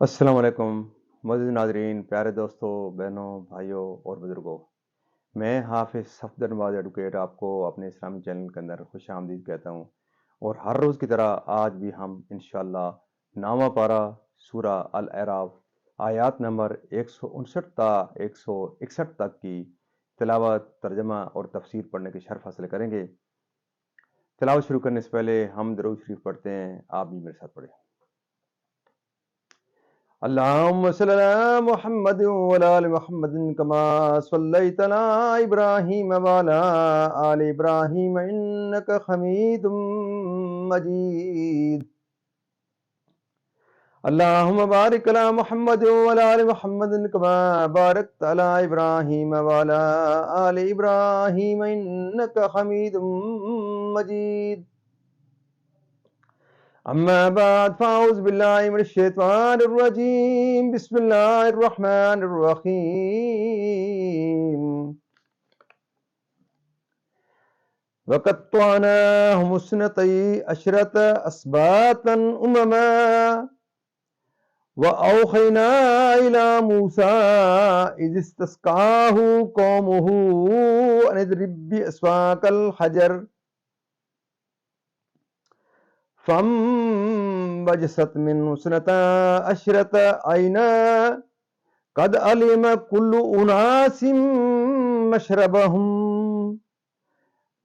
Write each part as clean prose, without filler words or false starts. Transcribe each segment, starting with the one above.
السلام علیکم معزز ناظرین، پیارے دوستوں، بہنوں، بھائیوں اور بزرگوں۔ میں حافظ صفدر نواز ایڈوکیٹ آپ کو اپنے اسلامی چینل کے اندر خوش آمدید کہتا ہوں، اور ہر روز کی طرح آج بھی ہم انشاءاللہ نامہ پارہ سورہ الاعراف آیات نمبر 159 تا 161 تک کی تلاوت، ترجمہ اور تفسیر پڑھنے کی شرف حاصل کریں گے۔ تلاوت شروع کرنے سے پہلے ہم درود شریف پڑھتے ہیں، آپ بھی میرے ساتھ پڑھیں۔ اللهم صل على محمد وعلى آل محمد كما صليت على إبراهيم وعلى آل إبراهيم إنك حميد مجيد. اللهم بارك على محمد وعلى آل محمد كما باركت على إبراهيم وعلى آل إبراهيم إنك حميد مجيد. أما بعد فأعوذ بالله من الشيطان الرجيم. بسم الله الرحمن الرحيم. وقطعناهم اثنتي عشرة أسباطا أمما وأوحينا إلى موسى إذ استسقاه قومه أن اضرب بعصاك الحجر فانبجست منه اثنتا عشرة عينا قد علم كل أناس مشربهم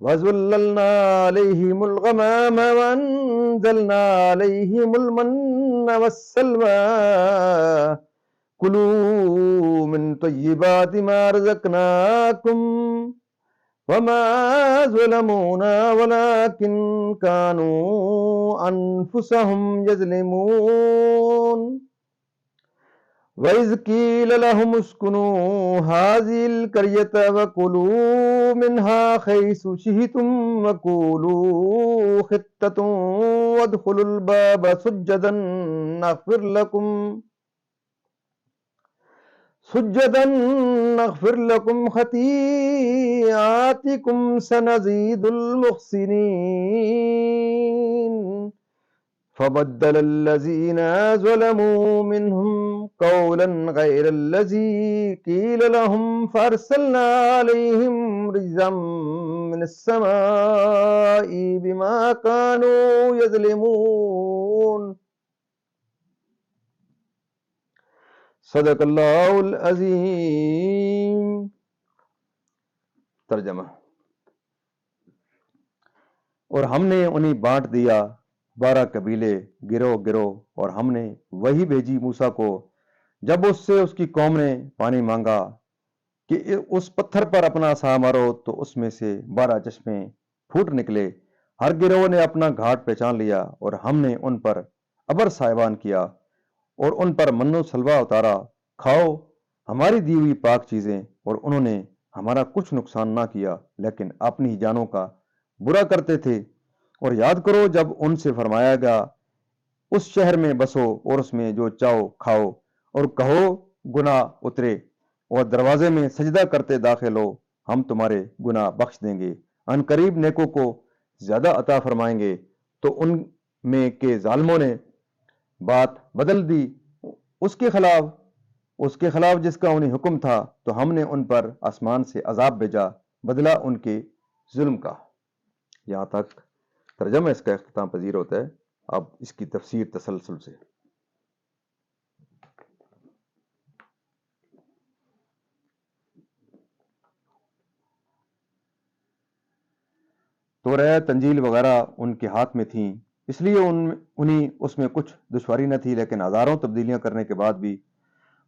وظللنا عليهم الغمام وأنزلنا عليهم المن والسلوى كلوا من طيبات ما رزقناكم وما ظلمونا ولكن كانوا أنفسهم يظلمون. وَإِذْ قِيلَ لَهُمُ اسْكُنُوا هَٰذِهِ الْقَرْيَةَ وَكُلُوا مِنْهَا حَيْثُ شِئْتُمْ وَقُولُوا حِطَّةٌ وَادْخُلُوا الْبَابَ سُجَّدًا نَغْفِرْ لَكُمْ خَطِيئَاتِكُمْ سَنَزِيدُ الْمُحْسِنِينَ. فبدل الذين ظلموا منهم قولا غير الذي قيل لهم فأرسلنا عليهم رجزا من السماء بما كانوا يظلمون. صدق اللہ العظیم. ترجمہ: اور ہم نے انہیں بانٹ دیا 12 قبیلے گروہ گروہ، اور ہم نے وہی بھیجی موسیٰ کو جب اس سے اس کی قوم نے پانی مانگا کہ اس پتھر پر اپنا عصا مارو، تو اس میں سے 12 چشمے پھوٹ نکلے. ہر گروہ نے اپنا گھاٹ پہچان لیا، اور ہم نے ان پر ابر سائبان کیا اور ان پر من و سلوہ اتارا. کھاؤ ہماری دی ہوئی پاک چیزیں، اور انہوں نے ہمارا کچھ نقصان نہ کیا لیکن اپنی ہی جانوں کا برا کرتے تھے. اور یاد کرو جب ان سے فرمایا گیا اس شہر میں بسو اور اس میں جو چاہو کھاؤ، اور کہو گناہ اترے اور دروازے میں سجدہ کرتے داخل ہو، ہم تمہارے گناہ بخش دیں گے، ان قریب نیکوں کو زیادہ عطا فرمائیں گے. تو ان میں کے ظالموں نے بات بدل دی اس کے خلاف جس کا انہیں حکم تھا، تو ہم نے ان پر آسمان سے عذاب بھیجا بدلہ ان کے ظلم کا. یہاں تک ترجمہ اس کا اختتام پذیر ہوتا ہے. اب اس کی تفسیر تسلسل سے. توریت، انجیل وغیرہ ان کے ہاتھ میں تھیں، اس لیے انہیں اس میں کچھ دشواری نہ تھی، لیکن ہزاروں تبدیلیاں کرنے کے بعد بھی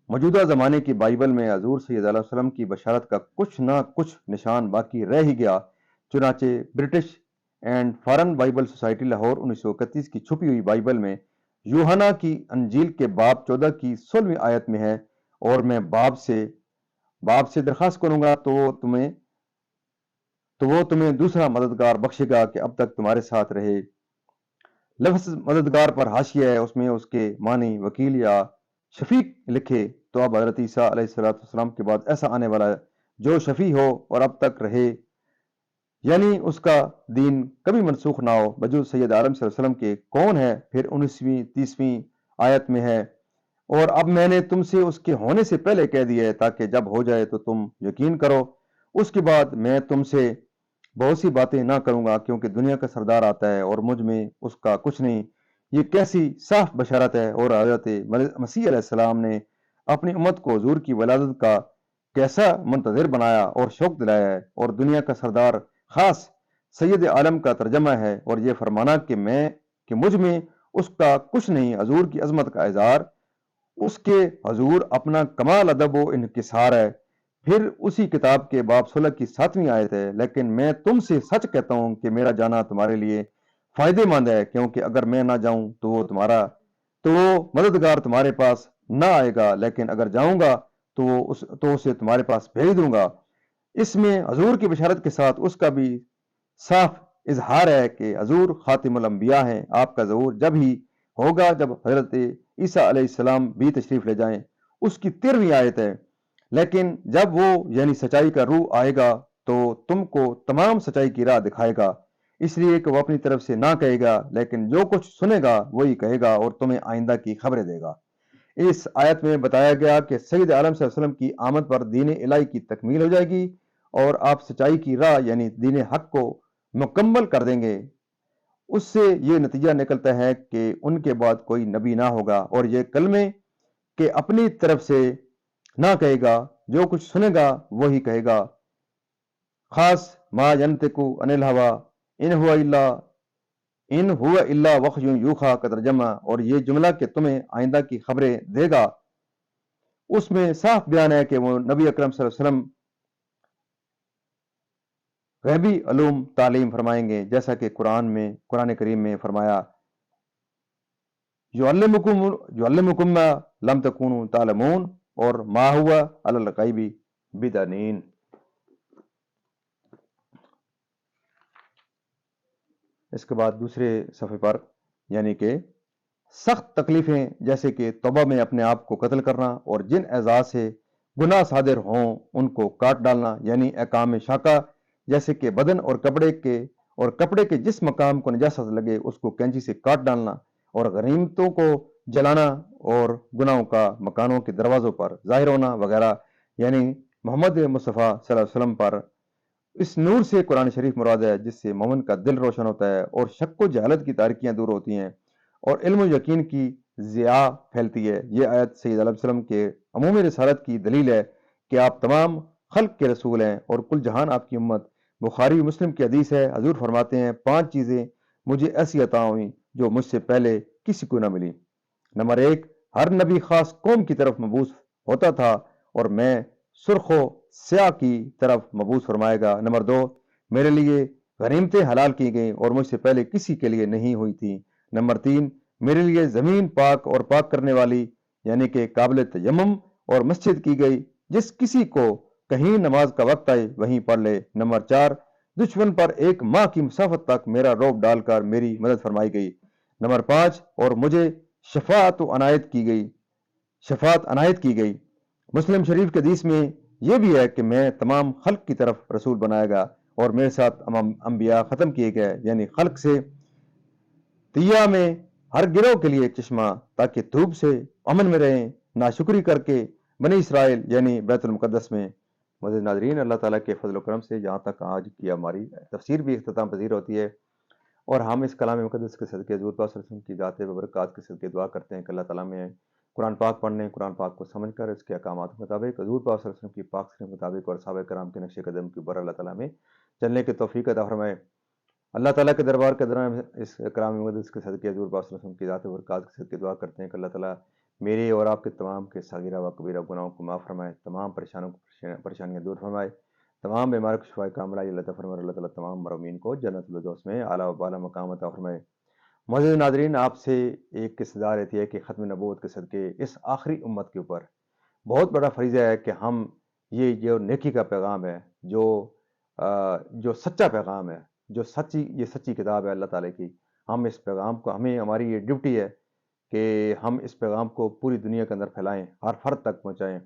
موجودہ زمانے کی بائبل میں حضور صلی اللہ علیہ وسلم کی بشارت کا کچھ نہ کچھ نشان باقی رہ ہی گیا. چنانچہ British and foreign Bible society Lahore 1931 کی چھپی ہوئی بائبل میں یوحنا کی انجیل کے باب 14 کی 16ویں آیت میں ہے، اور میں باپ سے درخواست کروں گا تو وہ تمہیں دوسرا مددگار بخشے گا کہ اب تک تمہارے ساتھ رہے. لفظ مددگار پر حاشیہ ہے، اس میں اس کے معنی وکیل یا شفیق لکھے تو اب حضرت عیسیٰ علیہ السلام کے بعد ایسا آنے والا ہے جو شفیع ہو اور اب تک رہے، یعنی اس کا دین کبھی منسوخ نہ ہو. بجوز سید عالم صلی اللہ علیہ وسلم کے کون ہے؟ پھر 19ویں 30ویں آیت میں ہے اور اب میں نے تم سے اس کے ہونے سے پہلے کہہ دیا ہے تاکہ جب ہو جائے تو تم یقین کرو۔ اس کے بعد میں تم سے بہت سی باتیں نہ کروں گا، کیونکہ دنیا کا سردار آتا ہے اور مجھ میں اس کا کچھ نہیں۔ یہ کیسی صاف بشارت ہے۔ اور حضرت مسیح علیہ السلام نے اپنی امت کو حضور کی ولادت کا کیسا منتظر بنایا اور شوق دلایا ہے، اور دنیا کا سردار خاص سید عالم کا ترجمہ ہے، اور یہ فرمانا کہ مجھ میں اس کا کچھ نہیں، حضور کی عظمت کا اظہار، اس کے حضور اپنا کمال ادب و انکسار ہے۔ پھر اسی کتاب کے باب 16 کی 7ویں آیت ہے، لیکن میں تم سے سچ کہتا ہوں کہ میرا جانا تمہارے لیے فائدے مند ہے، کیونکہ اگر میں نہ جاؤں تو وہ مددگار تمہارے پاس نہ آئے گا، لیکن اگر جاؤں گا تو اسے تمہارے پاس بھیج دوں گا۔ اس میں حضور کی بشارت کے ساتھ اس کا بھی صاف اظہار ہے کہ حضور خاتم الانبیاء ہیں۔ آپ کا ظہور جب ہی ہوگا جب حضرت عیسیٰ علیہ السلام بھی تشریف لے جائیں۔ اس کی 13ویں آیت ہے، لیکن جب وہ یعنی سچائی کا روح آئے گا تو تم کو تمام سچائی کی راہ دکھائے گا، اس لیے کہ وہ اپنی طرف سے نہ کہے گا، لیکن جو کچھ سنے گا وہی کہے گا اور تمہیں آئندہ کی خبریں دے گا۔ اس آیت میں بتایا گیا کہ سید عالم صلی اللہ علیہ وسلم کی آمد پر دین الہی کی تکمیل ہو جائے گی اور آپ سچائی کی راہ یعنی دین حق کو مکمل کر دیں گے۔ اس سے یہ نتیجہ نکلتا ہے کہ ان کے بعد کوئی نبی نہ ہوگا، اور یہ کلمے کہ اپنی طرف سے نہ کہے گا، جو کچھ سنے گا وہی کہے گا۔ خاص ما ینطق عن الہوا ان ہوا الا وحی یوحی کا ترجمہ، اور یہ جملہ کہ تمہیں آئندہ کی خبریں دے گا، اس میں صاف بیان ہے کہ وہ نبی اکرم صلی اللہ علیہ وسلم غیبی علوم تعلیم فرمائیں گے، جیسا کہ قرآن کریم میں فرمایا یعلمکم ما لم تکونوا تعلمون، اور ما ہوا علی الغیب بدنین۔ اس کے بعد دوسرے صفحے پر یعنی کہ سخت تکلیفیں جیسے کہ توبہ میں اپنے آپ کو قتل کرنا اور جن اعضاء سے گناہ صادر ہوں ان کو کاٹ ڈالنا، یعنی احکام شاقہ جیسے کہ بدن اور کپڑے کے جس مقام کو نجاست لگے اس کو کینچی سے کاٹ ڈالنا، اور غنیمتوں کو جلانا، اور گناہوں کا مکانوں کے دروازوں پر ظاہر ہونا وغیرہ، یعنی محمد مصطفیٰ صلی اللہ علیہ وسلم پر اس نور سے قرآن شریف مراد ہے جس سے مومن کا دل روشن ہوتا ہے اور شک و جہالت کی تاریکیاں دور ہوتی ہیں اور علم و یقین کی ضیاء پھیلتی ہے۔ یہ آیت سید علیہ وسلم کے عمومی رسالت کی دلیل ہے کہ آپ تمام خلق کے رسول ہیں اور کل جہان آپ کی امت۔ بخاری مسلم کی حدیث ہے، حضور فرماتے ہیں 5 چیزیں مجھے ایسی عطا ہوئیں جو مجھ سے پہلے کسی کو نہ ملی۔ نمبر 1، ہر نبی خاص قوم کی طرف مبعوث ہوتا تھا اور میں سرخ و سیاہ کی طرف مبعوث فرمائے گا۔ نمبر 2، میرے لیے غنیمتیں حلال کی گئیں اور مجھ سے پہلے کسی کے لیے نہیں ہوئی تھیں۔ نمبر 3، میرے لیے زمین پاک اور پاک کرنے والی یعنی کہ قابل تیمم اور مسجد کی گئی، جس کسی کو کہیں نماز کا وقت آئے وہیں پڑھ لے۔ نمبر 4، دشمن پر 1 ماہ کی مسافت تک میرا روب ڈال کر میری مدد فرمائی گئی۔ نمبر 5، اور مجھے شفاعت عنایت کی گئی۔ مسلم شریف کے حدیث میں یہ بھی ہے کہ میں تمام خلق کی طرف رسول بنایا گیا اور میرے ساتھ انبیاء ختم کیے گئے، یعنی خلق سے تیہ میں ہر گروہ کے لیے چشمہ، تاکہ دھوپ سے امن میں رہیں، ناشکری کر کے بنی اسرائیل یعنی بیت المقدس میں۔ معزز ناظرین، اللہ تعالیٰ کے فضل و کرم سے یہاں تک آج کی ہماری تفسیر بھی اختتام پذیر ہوتی ہے، اور ہم اس کلام مقدس کے صدقے حضور پاک صلی اللہ علیہ وسلم کی ذات و برکات کے صدقے دعا کرتے ہیں کہ اللہ تعالیٰ میں قرآن پاک پڑھنے، قرآن پاک کو سمجھ کر اس کے احکامات کے مطابق حضور پاک صلی اللہ علیہ وسلم کی پاک سنت کے مطابق اور صحابہ کرام کے نقش قدم کے اوپر اللہ تعالیٰ میں چلنے کی توفیق عطا فرمائے۔ اللہ تعالیٰ کے دربار کے دوران اس کلام مقدس کے صدقے حضور پاک صلی اللہ علیہ وسلم کی ذات و برکات کے صدقے دعا کرتے ہیں کہ اللہ تعالیٰ میرے اور آپ کے تمام کے صغیرہ و کبیرہ گناہوں کو معاف فرمائے، تمام پریشانیاں دور فرمائے، تمام بیمار کو شفائے کاملہ عطا فرمائے، اللہ تعالیٰ تمام مرحومین کو جنت الفردوس میں اعلیٰ و بالا مقام عطا فرمائے۔ معزز ناظرین، آپ سے ایک استدعا رہتی ہے کہ ختم نبوت کے صدقے اس آخری امت کے اوپر بہت بڑا فریضہ ہے کہ ہم یہ جو نیکی کا پیغام ہے، جو سچا پیغام ہے، جو سچی کتاب ہے اللہ تعالیٰ کی، ہم اس پیغام کو، ہماری یہ ڈیوٹی ہے کہ ہم اس پیغام کو پوری دنیا کے اندر پھیلائیں، ہر فرد تک پہنچائیں۔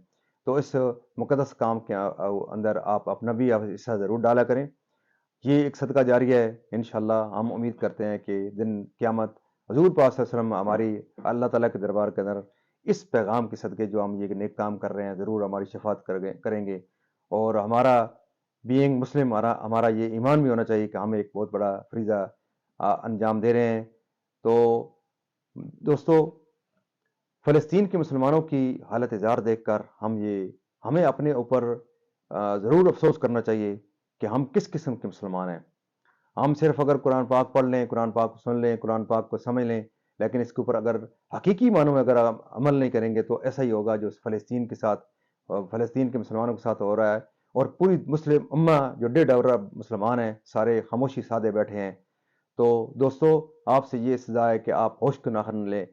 تو اس مقدس کام کے اندر آپ اپنا بھی حصہ ضرور ڈالا کریں۔ یہ ایک صدقہ جاریہ ہے، انشاءاللہ ہم امید کرتے ہیں کہ دن قیامت حضور پاک صلی اللہ علیہ وسلم ہماری اللہ تعالیٰ کے دربار کے اندر اس پیغام کے صدقے جو ہم یہ نیک کام کر رہے ہیں ضرور ہماری شفاعت کریں گے، اور ہمارا بینگ مسلم ہمارا یہ ایمان بھی ہونا چاہیے کہ ہم ایک بہت بڑا فریضہ انجام دے رہے ہیں۔ تو دوستو، فلسطین کے مسلمانوں کی حالت زار دیکھ کر ہمیں اپنے اوپر ضرور افسوس کرنا چاہیے کہ ہم کس قسم کے مسلمان ہیں۔ ہم صرف اگر قرآن پاک پڑھ لیں، قرآن پاک کو سن لیں، قرآن پاک کو سمجھ لیں، لیکن اس کے اوپر اگر حقیقی معنوں میں اگر ہم عمل نہیں کریں گے تو ایسا ہی ہوگا جو فلسطین کے ساتھ، فلسطین کے مسلمانوں کے ساتھ ہو رہا ہے، اور پوری مسلم امہ جو 1.5 ارب مسلمان ہیں سارے خاموشی سادے بیٹھے ہیں۔ تو دوستو، آپ سے یہ استدعا ہے کہ آپ ہوش کو ناخن لیں،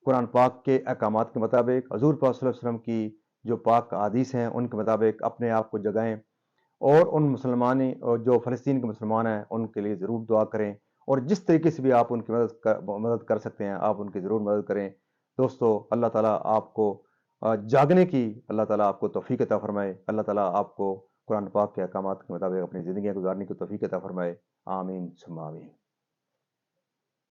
قرآن پاک کے احکامات کے مطابق، حضور پاک صلی اللہ علیہ وسلم کی جو پاک احادیث ہیں ان کے مطابق اپنے آپ کو جگائیں، اور ان مسلمانی اور جو فلسطین کے مسلمان ہیں ان کے لیے ضرور دعا کریں، اور جس طریقے سے بھی آپ ان کی مدد کر سکتے ہیں آپ ان کی ضرور مدد کریں۔ دوستو، اللہ تعالیٰ آپ کو جاگنے کی اللہ تعالیٰ آپ کو توفیق عطا فرمائے، اللہ تعالیٰ آپ کو قرآن پاک کے احکامات کے مطابق اپنی زندگیاں گزارنے کی توفیق عطا فرمائے۔ آمین ثم آمین۔